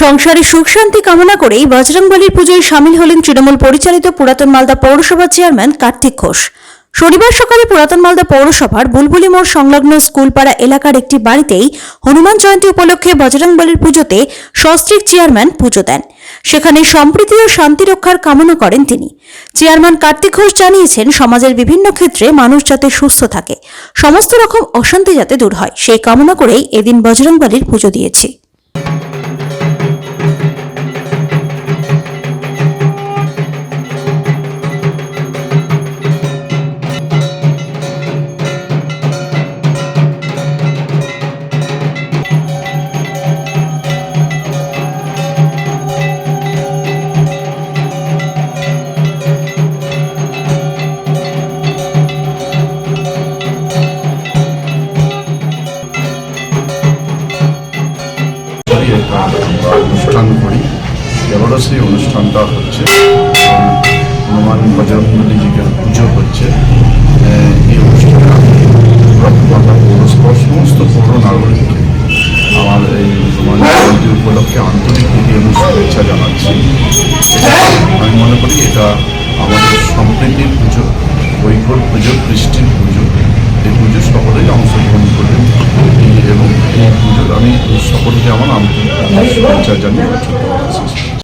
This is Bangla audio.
সংসারে সুখ শান্তি কামনা করেই বজরংবলীর পুজোয় সামিল হলেন তৃণমূল পরিচালিত পুরাতন মালদা পৌরসভার চেয়ারম্যান কার্তিক ঘোষ। শনিবার সকালে পুরাতন মালদা পৌরসভার বুলবুলি মোড় সংলগ্ন স্কুলপাড়া এলাকার একটি বাড়িতেই হনুমান জয়ন্তী উপলক্ষে বজরংবলীর পুজোতে সস্ত্রীক চেয়ারম্যান পুজো দেন। সেখানে সম্প্রীতি ও শান্তি রক্ষার কামনা করেন তিনি। চেয়ারম্যান কার্তিক ঘোষ জানিয়েছেন, সমাজের বিভিন্ন ক্ষেত্রে মানুষ যাতে সুস্থ থাকে, সমস্ত রকম অশান্তি যাতে দূর হয়, সেই কামনা করেই এদিন বজরংবলীর পুজো দিয়েছি। অনুষ্ঠান করি, এবারও সেই অনুষ্ঠানটা হচ্ছে হনুমান বজরংবলীজিকে পুজো হচ্ছে। এই অনুষ্ঠানে আমি মালদা পৌরসভার সমস্ত পৌর নাগরিককে আমার এই হনুমান জয়ন্তী উপলক্ষে আন্তরিক প্রীতি এবং শুভেচ্ছা জানাচ্ছি। আমি মনে করি এটা আমাদের সম্প্রীতির পুজো, ঐক্যর পুজো, কৃষ্টির পুজো। এই পুজো সকলেই অংশগ্রহণ করবেন এবং এই পুজোর আমি সকলকে আমার আন্তরিক শুভেচ্ছা জানিয়ে